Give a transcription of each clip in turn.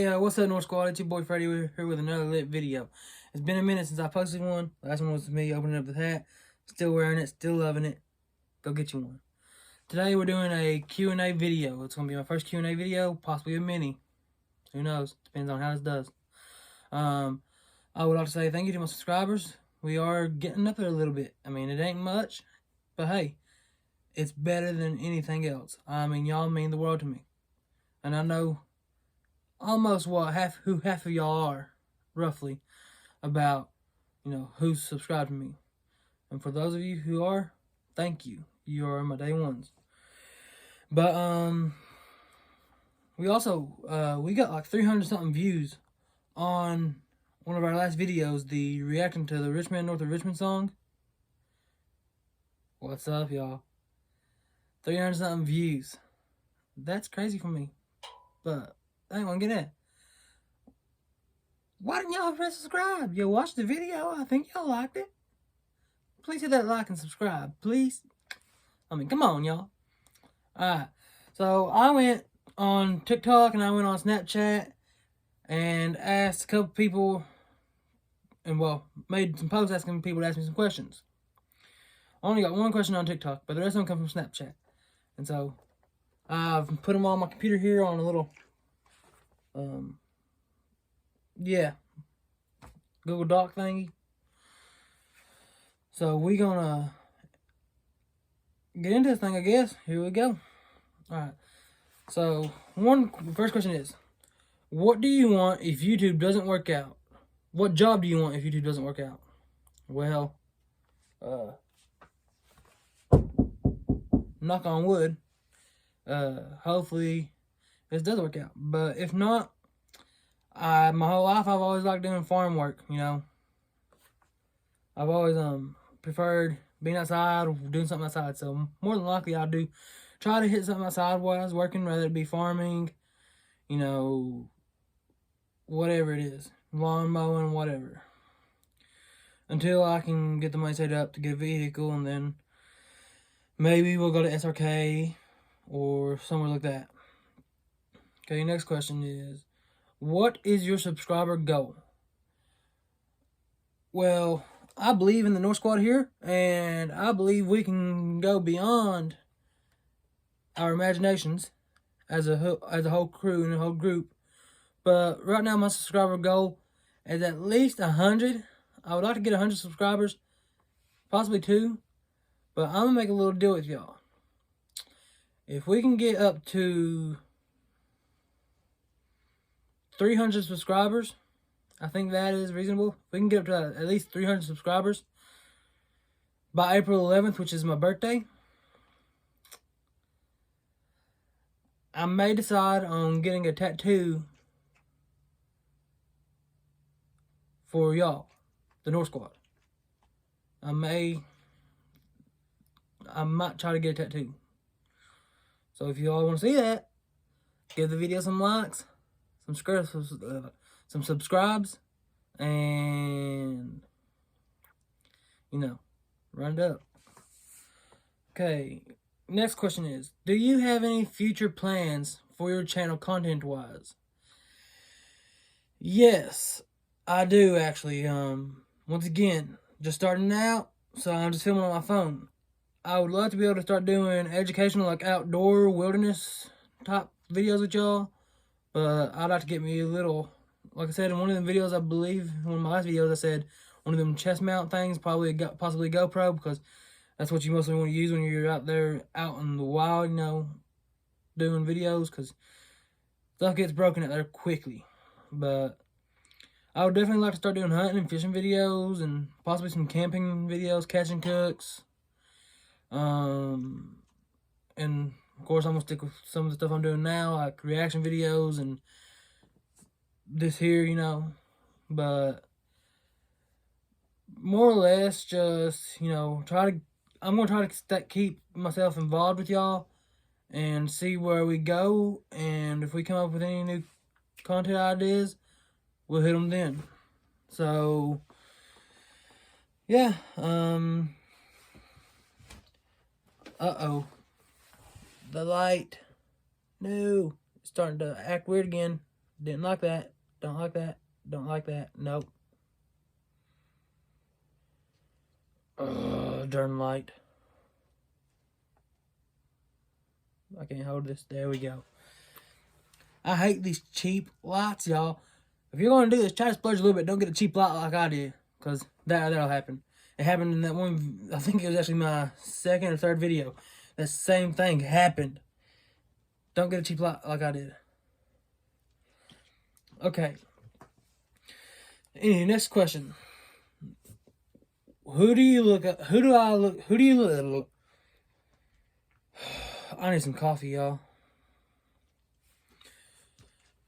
Yeah, what's up, North Squad? It's your boy Freddy. We're here with another lit video. It's been a minute since I posted one. Last one was me opening up the hat. Still wearing it, still loving it. Go get you one. Today we're doing a Q&A video. It's going to be my first Q&A video, possibly a mini. Who knows? Depends on how this does. I would like to say thank you to my subscribers. We are getting up there a little bit. I mean, it ain't much, but hey, it's better than anything else. I mean, y'all mean the world to me. And I know almost half of y'all are, roughly, about, who's subscribed to me. And for those of you who are, thank you. You are my day ones. But we also we got like 300 something views on one of our last videos, the reacting to the Rich Man North of Richmond song. What's up, y'all? 300 something views. That's crazy for me. But I ain't gonna get that. Why didn't y'all press subscribe? You watched the video. I think y'all liked it. Please hit that like and subscribe, please. I mean, come on, y'all. Alright, so I went on TikTok and I went on Snapchat and asked a couple people, and made some posts asking people to ask me some questions. I only got one question on TikTok, but the rest of them come from Snapchat. And so I've put them on my computer here on a little, Google Doc thingy. So we gonna get into this thing, I guess. Here we go. Alright. So first question is, what do you want if YouTube doesn't work out? What job do you want if YouTube doesn't work out? Well, knock on wood, hopefully this does work out. But if not, my whole life I've always liked doing farm work, I've always preferred being outside, doing something outside. So more than likely I'll try to hit something outside while I was working, whether it be farming, whatever it is, lawn mowing, whatever. Until I can get the money set up to get a vehicle, and then maybe we'll go to SRK or somewhere like that. Okay, next question is, what is your subscriber goal? Well, I believe in the North Squad here, and I believe we can go beyond our imaginations as a whole crew and a whole group. But right now my subscriber goal is at least 100. I would like to get 100 subscribers, possibly 2, but I'm gonna make a little deal with y'all. If we can get up to 300 subscribers, I think that is reasonable. If we can get up to at least 300 subscribers by April 11th, which is my birthday, I may decide on getting a tattoo for y'all, the North Squad. I might try to get a tattoo. So if you all want to see that, give the video some likes, some subscribes, and run it up. Okay, next question is, do you have any future plans for your channel content-wise? Yes, I do actually. Once again, just starting out, so I'm just filming on my phone. I would love to be able to start doing educational, like outdoor wilderness type videos with y'all, but I'd like to get me a little, like I said in one of the videos, I believe, one of my last videos, I said one of them chest mount things, possibly GoPro, because that's what you mostly want to use when you're out there, out in the wild, doing videos, because stuff gets broken out there quickly. But I would definitely like to start doing hunting and fishing videos, and possibly some camping videos, catching cooks. And of course I'm gonna stick with some of the stuff I'm doing now, like reaction videos and this here, but more or less just, I'm gonna try to keep myself involved with y'all and see where we go, and if we come up with any new content ideas, we'll hit them then. So yeah, the light, no, it's starting to act weird again. Didn't like that. Don't like that. Don't like that. Nope. Darn light. I can't hold this. There we go. I hate these cheap lights, y'all. If you're going to do this, try to splurge a little bit. Don't get a cheap light like I did, because that'll happen. It happened in that one, I think it was actually my second or third video. That same thing happened. Don't get a cheap light like I did. Okay. Anyway, next question. Who do you look at? Who do you look? I need some coffee, y'all.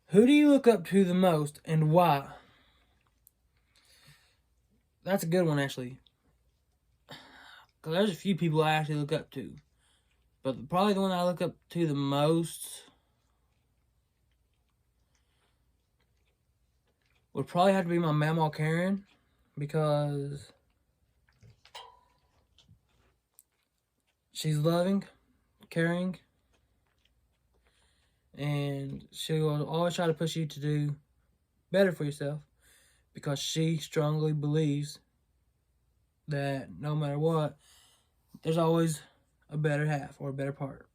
Who do you look up to the most and why? That's a good one, actually. Because there's a few people I actually look up to. But probably the one I look up to the most would probably have to be my Mama Karen. Because she's loving, caring, and she will always try to push you to do better for yourself, because she strongly believes that no matter what, there's always a better half or a better part.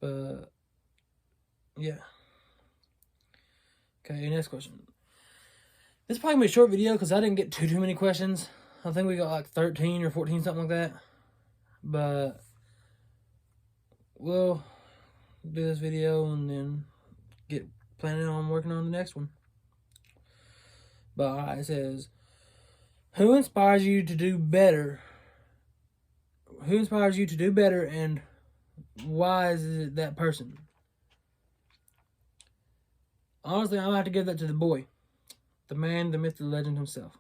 But yeah. Okay, next question. This is probably gonna be a short video because I didn't get too many questions. I think we got like 13 or 14, something like that. But we'll do this video and then get planning on working on the next one. But alright, it says, who inspires you to do better? Who inspires you to do better, and why is it that person? Honestly, I'm gonna have to give that to the boy. The man, the myth, the legend himself.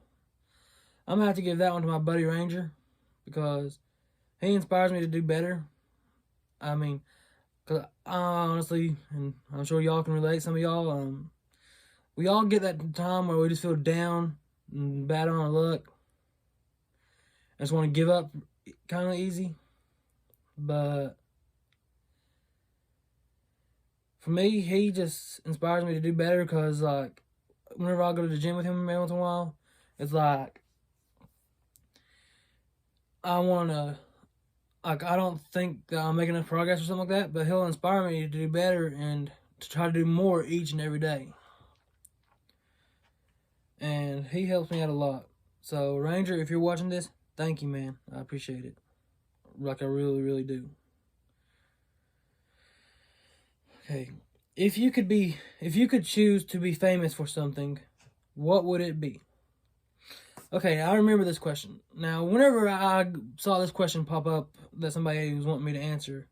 I'm gonna have to give that one to my buddy Ranger, because he inspires me to do better. I mean, cause honestly, and I'm sure y'all can relate, some of y'all, we all get that time where we just feel down and bad on our luck. I just want to give up kind of easy. But for me, he just inspires me to do better, because like whenever I go to the gym with him every once in a while, it's like I want to, like, I don't think that I'm making enough progress or something like that, but he'll inspire me to do better and to try to do more each and every day. And he helps me out a lot. So Ranger, if you're watching this, thank you, man. I appreciate it. Like, I really, really do. Okay. If you could choose to be famous for something, what would it be? Okay, I remember this question. Now, whenever I saw this question pop up that somebody was wanting me to answer,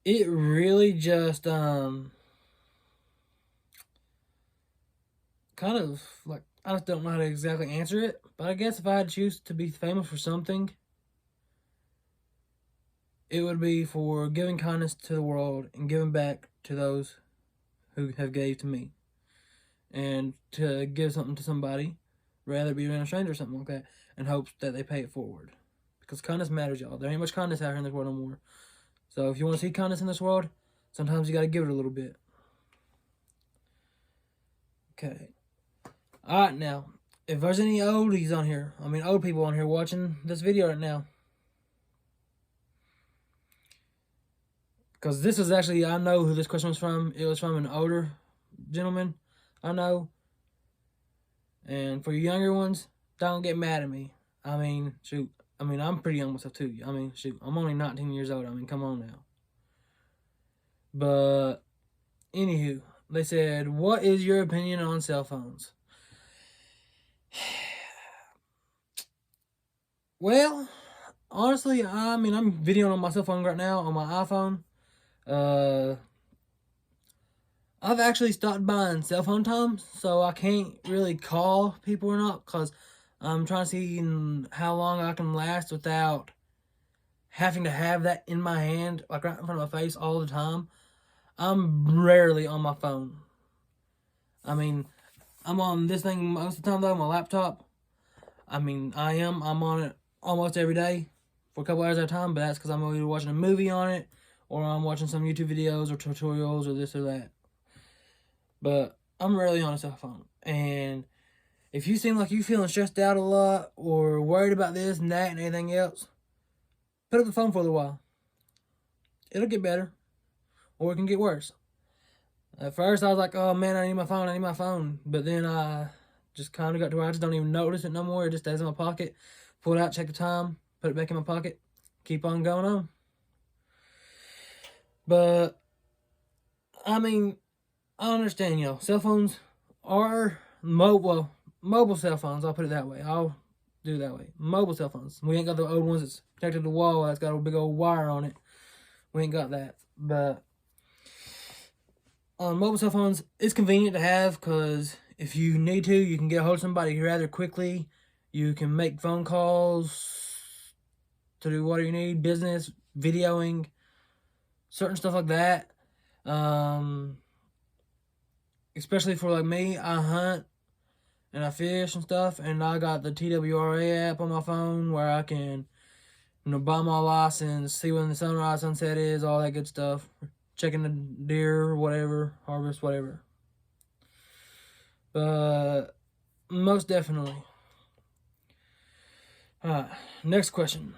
it really just, kind of, like, I just don't know how to exactly answer it. But I guess if I had to choose to be famous for something, it would be for giving kindness to the world and giving back to those who have gave to me. And to give something to somebody, rather be around a stranger or something like that, in hopes that they pay it forward. Because kindness matters, y'all. There ain't much kindness out here in this world no more. So if you want to see kindness in this world, sometimes you got to give it a little bit. Okay. Alright, now, if there's any oldies on here, old people on here watching this video right now, because this is actually, I know who this question was from. It was from an older gentleman I know. And for you younger ones, don't get mad at me. Shoot. I'm pretty young myself too. Shoot. I'm only 19 years old. Come on now. But, anywho, they said, what is your opinion on cell phones? Well, honestly, I'm videoing on my cell phone right now, on my iPhone. I've actually stopped buying cell phone time, so I can't really call people or not, because I'm trying to see how long I can last without having to have that in my hand, like right in front of my face all the time. I'm rarely on my phone. I'm on this thing most of the time though, my laptop. I'm on it almost every day for a couple hours at a time, but that's because I'm either watching a movie on it, or I'm watching some YouTube videos or tutorials or this or that. But I'm rarely on a cell phone. And if you seem like you're feeling stressed out a lot or worried about this and that and anything else, put up the phone for a little while. It'll get better, or it can get worse. At first, I was like, oh man, I need my phone. But then I just kind of got to where I just don't even notice it no more. It just stays in my pocket. Pull it out, check the time, put it back in my pocket, keep on going on. But, I mean, I understand, cell phones are mobile cell phones. I'll put it that way. I'll do it that way. Mobile cell phones. We ain't got the old ones that's connected to the wall. That's got a big old wire on it. We ain't got that. But on mobile cell phones, it's convenient to have because if you need to, you can get a hold of somebody rather quickly. You can make phone calls to do what you need, business, videoing, certain stuff like that. Especially for like me, I hunt and I fish and stuff, and I got the TWRA app on my phone where I can, buy my license, see when the sunrise, sunset is, all that good stuff. Checking the deer, whatever, harvest, whatever. But most definitely. Alright, next question.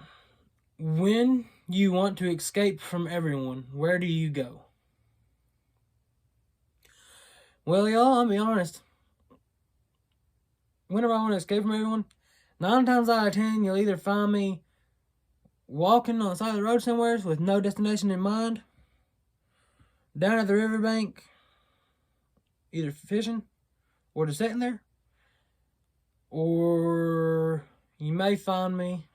When you want to escape from everyone, where do you go? Well, y'all, I'll be honest. Whenever I want to escape from everyone, 9 times out of 10, you'll either find me walking on the side of the road somewhere with no destination in mind, down at the riverbank, either fishing or just sitting there, or you may find me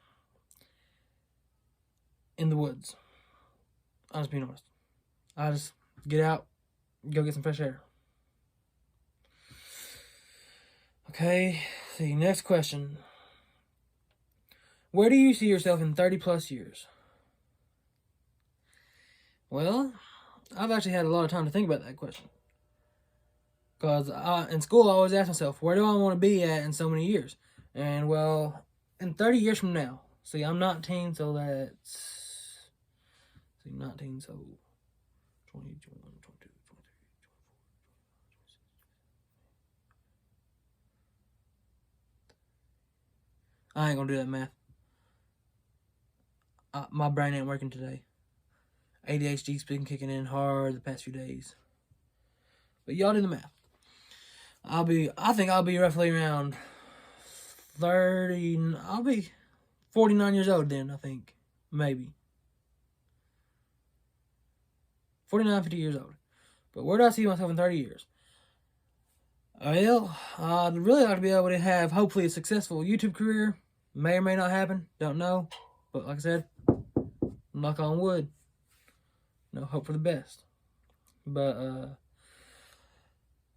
in the woods. I'm just being honest. I just get out, go get some fresh air. Okay, see, next question. Where do you see yourself in 30 plus years? Well, I've actually had a lot of time to think about that question. Because in school, I always ask myself, where do I want to be at in so many years? And, well, in 30 years from now. See, I'm 19, so that's... See, 19, so... 20, 21, 22, 23, 24, 26... I ain't gonna do that math. My brain ain't working today. ADHD's been kicking in hard the past few days. But y'all do the math. I think I'll be roughly around 30, I'll be 49 years old then, I think. Maybe. 49, 50 years old. But where do I see myself in 30 years? Well, I'd really like to be able to have, hopefully, a successful YouTube career. May or may not happen. Don't know. But like I said, knock on wood. Hope for the best. But,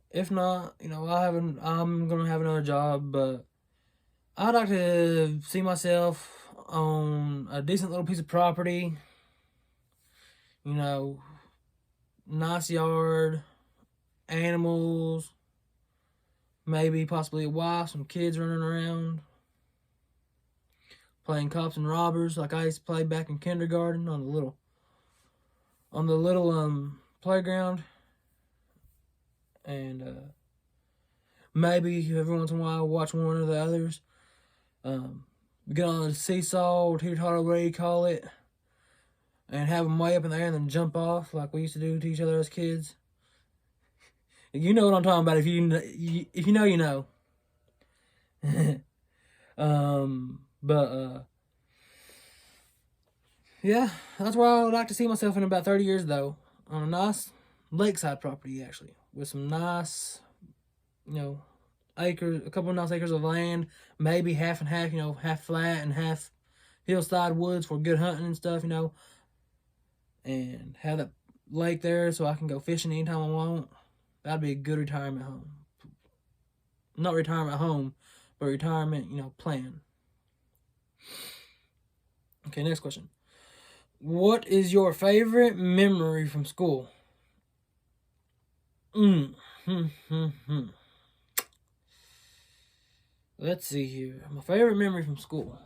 if not, I'm going to have another job. But I'd like to see myself on a decent little piece of property. Nice yard, animals, maybe possibly a wife, some kids running around, playing cops and robbers like I used to play back in kindergarten on the little playground. And maybe every once in a while watch one of the others. Get on a seesaw or teeter-totter, whatever you call it, and have them way up in the air and then jump off like we used to do to each other as kids. You know what I'm talking about. If you know, you know. Yeah, that's where I would like to see myself in about 30 years, though. On a nice lakeside property, actually, with some nice, acres, a couple of nice acres of land, maybe half and half, half flat and half hillside woods for good hunting and stuff, and have that lake there so I can go fishing anytime I want. That'd be a good retirement home. Not retirement home, but retirement, plan. Okay, next question. What is your favorite memory from school? Let's see here. My favorite memory from school.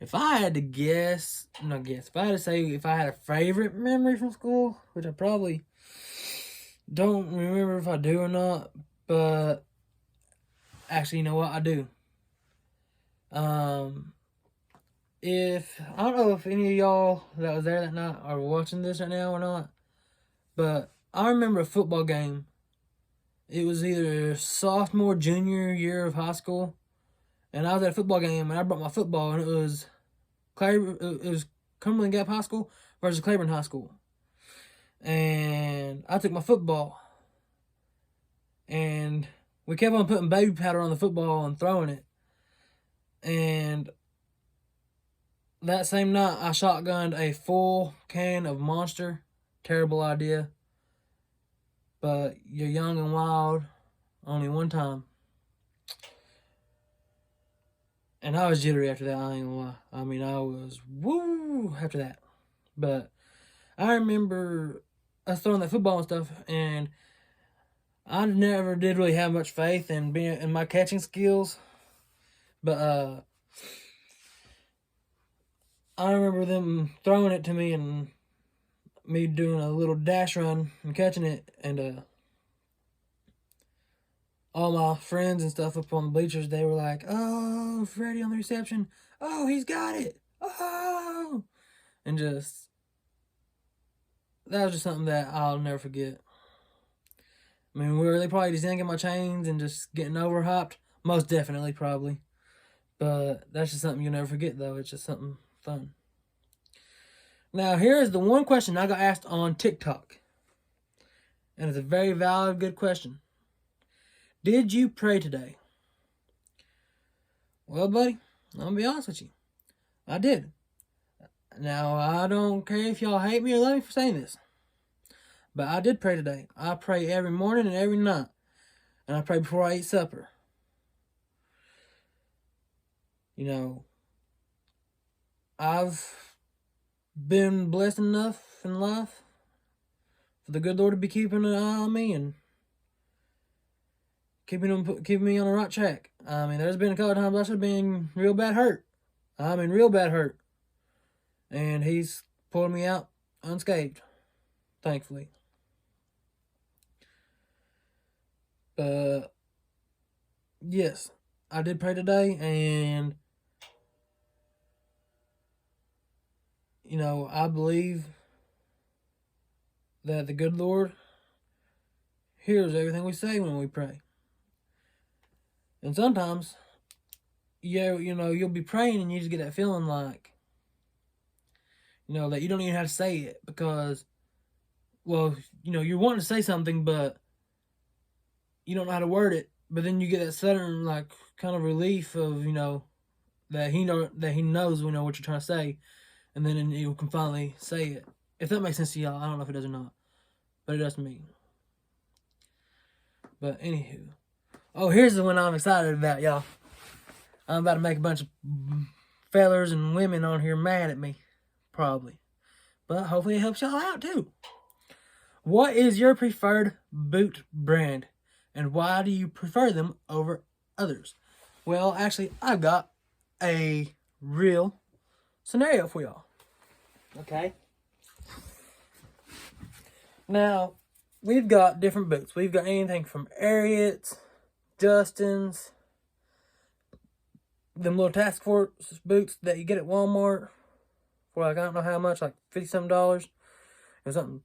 If I had to guess, if I had to say if I had a favorite memory from school, which I probably don't remember if I do or not, but actually, you know what? I do. If I don't know if any of y'all that was there that night are watching this right now or not, but I remember a football game. It was either sophomore, junior year of high school, and I was at a football game, and I brought my football, and it was Cumberland Gap High School versus Claiborne High School, and I took my football, and we kept on putting baby powder on the football and throwing it, and that same night I shotgunned a full can of Monster. Terrible idea, but you're young and wild only one time. And I was jittery after that, I ain't gonna lie. I mean, I was woo after that. But I remember us throwing that football and stuff, and I never did really have much faith in my catching skills. But I remember them throwing it to me and me doing a little dash run and catching it, and all my friends and stuff up on the bleachers, they were like, "Oh, Freddie on the reception. Oh, he's got it. Oh!" And just, that was just something that I'll never forget. I mean, were they probably just yanking my chains and just getting overhyped? Most definitely, probably. But that's just something you'll never forget, though. It's just something fun. Now, here is the one question I got asked on TikTok. And it's a very valid, good question. Did you pray today? Well, buddy, I'm going to be honest with you. I did. Now, I don't care if y'all hate me or love me for saying this, but I did pray today. I pray every morning and every night. And I pray before I eat supper. You know, I've been blessed enough in life for the good Lord to be keeping an eye on me and keeping me on the right track. I mean, there's been a couple of times I should have been real bad hurt. I mean, real bad hurt. And He's pulled me out unscathed, thankfully. Yes, I did pray today, and you know, I believe that the good Lord hears everything we say when we pray. And sometimes, you know, you'll be praying and you just get that feeling like, you know, that you don't even have to say it because, well, you know, you're wanting to say something, but you don't know how to word it. But then you get that sudden, like, kind of relief of, you know, that He knows, you know, what you're trying to say, and then you can finally say it. If that makes sense to y'all, I don't know if it does or not, but it does to me. But anywho, oh, here's the one I'm excited about, y'all. I'm about to make a bunch of fellers and women on here mad at me, probably, but hopefully it helps y'all out too. What is your preferred boot brand, and why do you prefer them over others? Well, actually, I've got a real scenario for y'all. Okay. Now, we've got different boots. We've got anything from Ariats, Justin's, them little task force boots that you get at Walmart for like, I don't know how much, like $50-something or something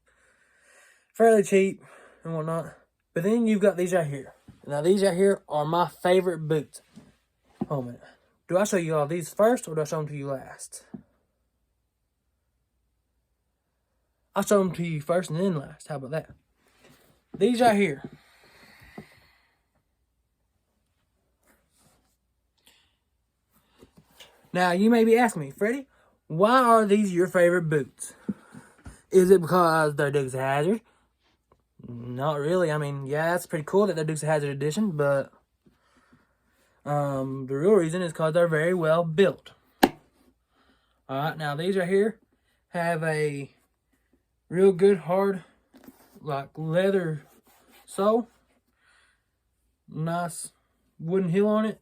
fairly cheap and whatnot. But then you've got these right here. Now, these right here are my favorite boots. Hold a minute. Do I show you all these first, or do I show them to you last? I'll show them to you first and then last. How about that? These right here. Now, you may be asking me, Freddie, why are these your favorite boots? Is it because they're Dukes of Hazzard? Not really. I mean, yeah, it's pretty cool that they're Dukes of Hazzard edition, but the real reason is because they're very well built. Alright, now these right here have a real good hard, like, leather sole. Nice wooden heel on it.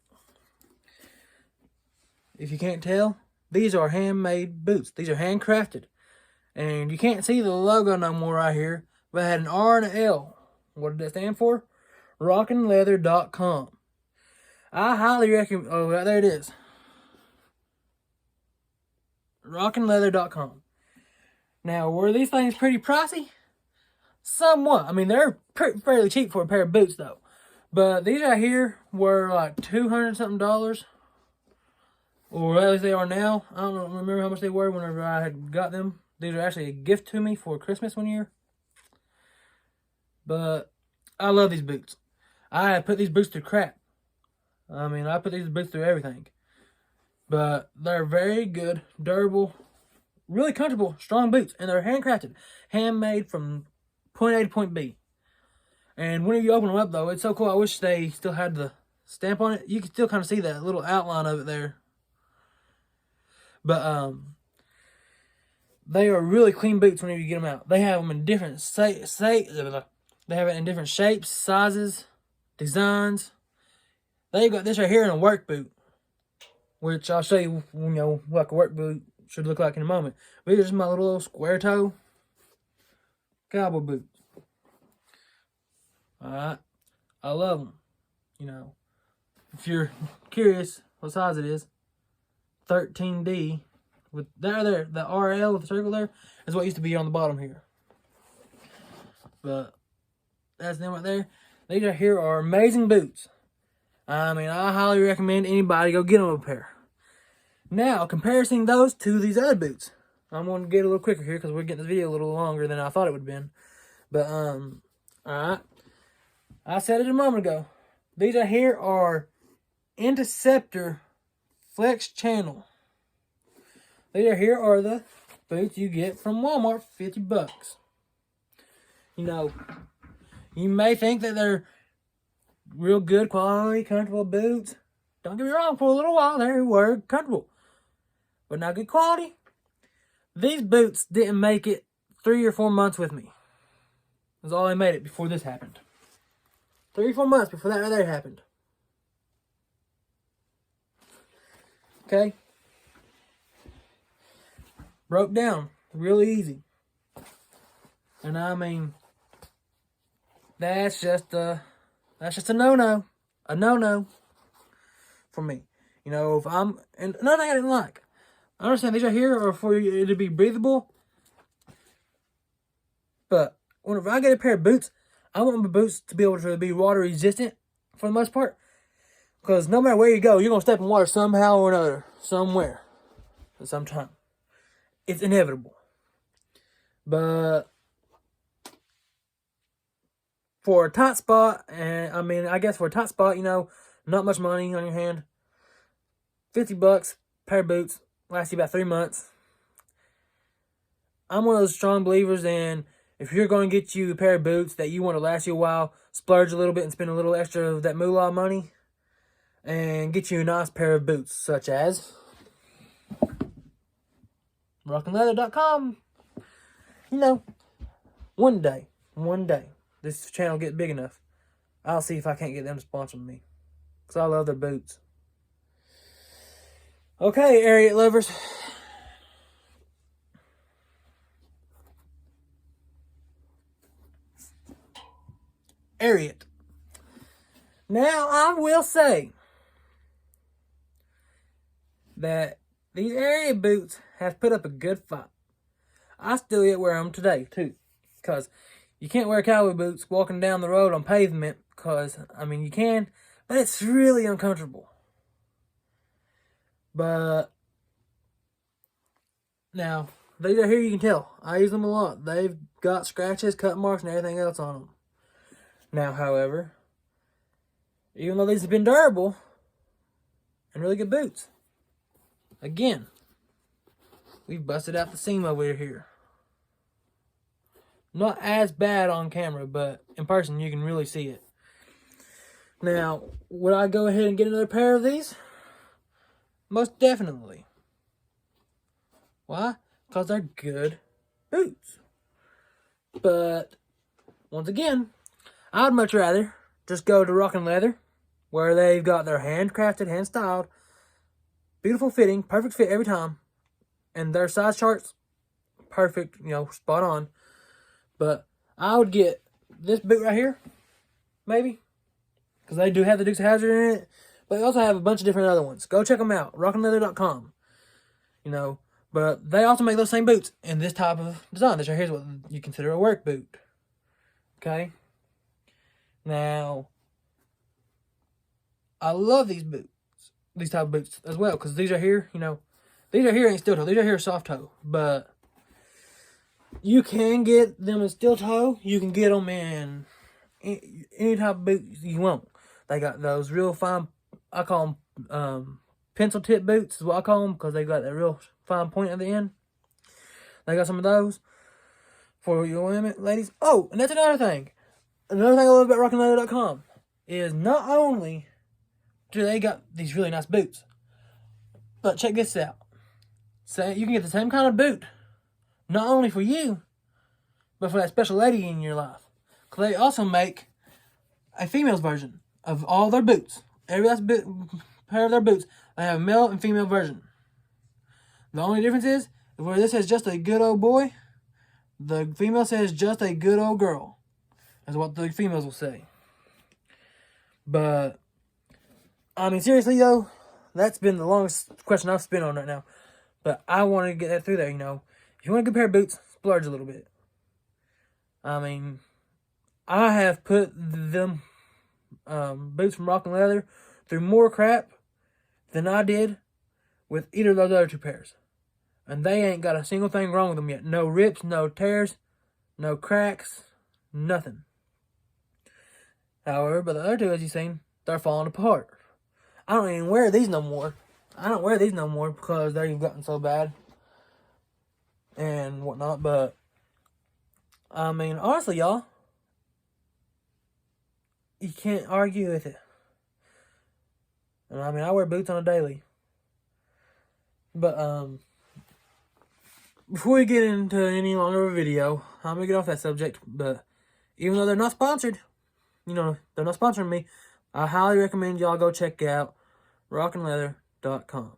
If you can't tell, These are handmade boots. These are handcrafted. And you can't see the logo no more right here, but it had an R and an L. What did that stand for? RockinLeather.com. I highly recommend. Oh, there it is. RockinLeather.com. Now, were these things pretty pricey? Somewhat. I mean, they're fairly cheap for a pair of boots, though. But these right here were like $200-something. Or at least they are now. I don't remember how much they were whenever I had got them. These are actually a gift to me for Christmas one year. But I love these boots. I put these boots through crap. I mean, I put these boots through everything. But they're very good, durable, really comfortable, strong boots. And they're handcrafted, handmade from point A to point B. And whenever you open them up, though, it's so cool. I wish they still had the stamp on it. You can still kind of see that little outline of it there. But they are really clean boots whenever you get them out. They have them in different they have it in different shapes, sizes, designs. They've got this right here in a work boot, which I'll show you, like a work boot should look like in a moment. But here's my little square toe cowboy boots. Alright, I love them. If you're curious what size it is, 13D with the RL with the circle there is what used to be on the bottom here. But that's them right there. These right here are amazing boots. I mean, I highly recommend anybody go get them a pair. Now, comparing those to these other boots, I'm going to get a little quicker here because we're getting this video a little longer than I thought it would have been. But alright, I said it a moment ago. These right here are Interceptor Flex Channel. These right here are the boots you get from Walmart for $50. You may think that they're real good quality, comfortable boots. Don't get me wrong, for a little while they were comfortable. But not good quality. These boots didn't make it 3 or 4 months with me. That's all they made it before this happened. 3 or 4 months before that right there happened. Okay? Broke down really easy. And I mean, that's just a no-no. A no-no for me. And another thing I didn't like. I understand these right here are for you to be breathable. But whenever I get a pair of boots, I want my boots to be able to be water resistant for the most part. Because no matter where you go, you're going to step in water somehow or another. Somewhere. At some time. It's inevitable. But for a tight spot, I guess for a tight spot, not much money on your hand. $50, pair of boots, lasts you about 3 months. I'm one of those strong believers in, if you're going to get you a pair of boots that you want to last you a while, splurge a little bit and spend a little extra of that moolah money, and get you a nice pair of boots, such as RockinLeather.com. One day, this channel gets big enough, I'll see if I can't get them to sponsor me. Because I love their boots. Okay, Ariat lovers. Ariat. Now, I will say that these Ariat boots have put up a good fight. I still yet wear them today, too. Because you can't wear cowboy boots walking down the road on pavement. Because, you can, but it's really uncomfortable. But now, these are here, you can tell. I use them a lot. They've got scratches, cut marks, and everything else on them. Now, however, even though these have been durable and really good boots, again, we've busted out the seam over here. Not as bad on camera, but in person you can really see it. Now, would I go ahead and get another pair of these? Most definitely. Why? Because they're good boots. But, once again, I'd much rather just go to Rockin Leather, where they've got their handcrafted, hand-styled beautiful fitting, perfect fit every time. And their size charts, perfect, spot on. But I would get this boot right here, maybe, because they do have the Dukes of Hazzard in it. But they also have a bunch of different other ones. Go check them out, rockandleather.com. But they also make those same boots in this type of design. This right here is what you consider a work boot. Okay? Now, I love these boots, these type of boots as well, because these are here, these are here ain't steel toe. These are here soft toe. But you can get them in steel toe. You can get them in any type of boot you want. They got those real fine, I call them pencil tip boots is what I call them, because they got that real fine point at the end. They got some of those for your women, ladies. Oh, and that's another thing. Another thing I love about rockandleather.com is not only do they got these really nice boots, but check this out. So you can get the same kind of boot, not only for you, but for that special lady in your life. Because they also make a female's version of all their boots. Every last pair of their boots, they have a male and female version. The only difference is, where this says just a good old boy, the female says just a good old girl. That's what the females will say. But, I mean, seriously, though, that's been the longest question I've spent on right now. But I wanted to get that through there, If you want a good pair of boots, splurge a little bit. I mean, I have put them boots from Rock and Leather through more crap than I did with either of those other two pairs. And they ain't got a single thing wrong with them yet. No rips, no tears, no cracks, nothing. However, but the other two, as you've seen, they're falling apart. I don't even wear these no more. I don't wear these no more because they've gotten so bad and whatnot. But, I mean, honestly, y'all, you can't argue with it. And I mean, I wear boots on a daily. But, before we get into any longer of a video, I'm going to get off that subject. But even though they're not sponsored, they're not sponsoring me, I highly recommend y'all go check out rockandleather.com.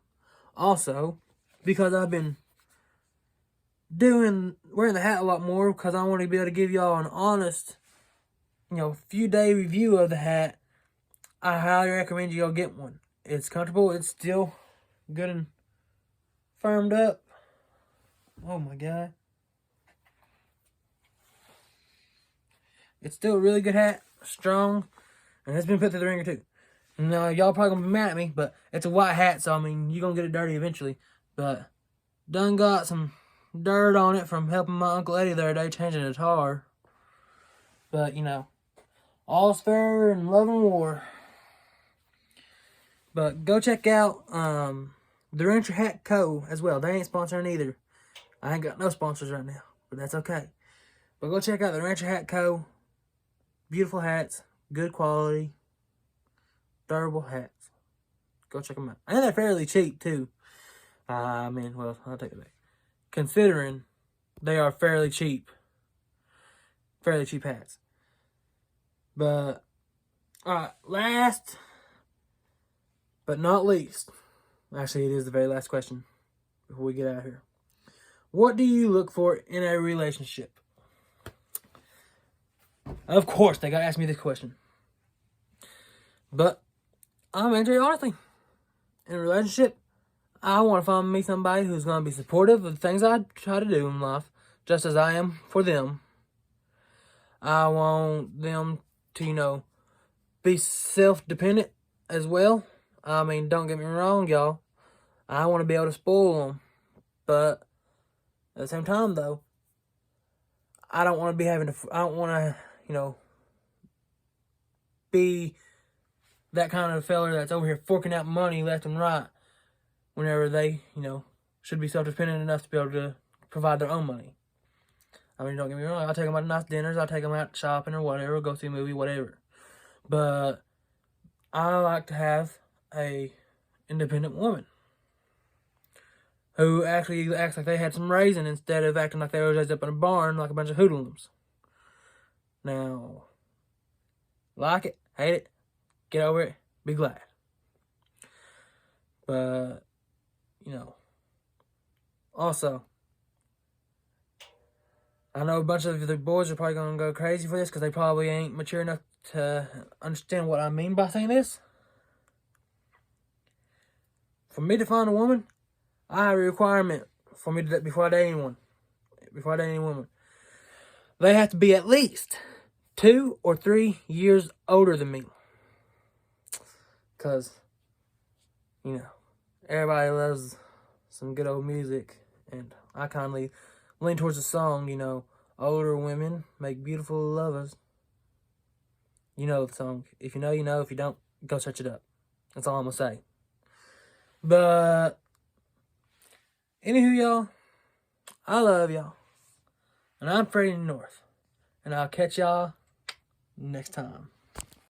Also, because I've been wearing the hat a lot more, because I want to be able to give y'all an honest, few day review of the hat, I highly recommend you go get one. It's comfortable. It's still good and firmed up. Oh my God. It's still a really good hat. Strong. And it's been put through the ringer too. Now, y'all probably going to be mad at me, but it's a white hat, so I mean, you're going to get it dirty eventually. But done got some dirt on it from helping my Uncle Eddie the other day changing a tar. But, all's fair in love and war. But go check out the Rancher Hat Co. as well. They ain't sponsoring either. I ain't got no sponsors right now, but that's okay. But go check out the Rancher Hat Co. Beautiful hats, good quality, durable hats. Go check them out. And they're fairly cheap too. I'll take it back. Considering they are fairly cheap hats. But, alright, last but not least, actually it is the very last question before we get out of here. What do you look for in a relationship? Of course, they gotta ask me this question. But I'm answering honestly. In a relationship, I want to find me somebody who's going to be supportive of the things I try to do in life, just as I am for them. I want them to, be self-dependent as well. I mean, don't get me wrong, y'all. I want to be able to spoil them. But at the same time, though, I don't want to be I don't want to, be that kind of fella that's over here forking out money left and right whenever they, should be self-dependent enough to be able to provide their own money. I mean, don't get me wrong, I'll take them out to nice dinners, I'll take them out shopping or whatever, go see a movie, whatever. But I like to have a independent woman who actually acts like they had some raising instead of acting like they were raised up in a barn like a bunch of hoodlums. Now, like it, hate it, get over it, be glad. But you know. Also, I know a bunch of the boys are probably going to go crazy for this because they probably ain't mature enough to understand what I mean by saying this. For me to find a woman, I have a requirement for me to, before I date anyone. Before I date any woman. They have to be at least 2 or 3 years older than me. Because, you know, everybody loves some good old music. And I kindly lean towards the song, you know, older women make beautiful lovers. You know the song. If you know, you know. If you don't, go search it up. That's all I'm going to say. But, anywho, y'all, I love y'all. And I'm Freddie North. And I'll catch y'all next time.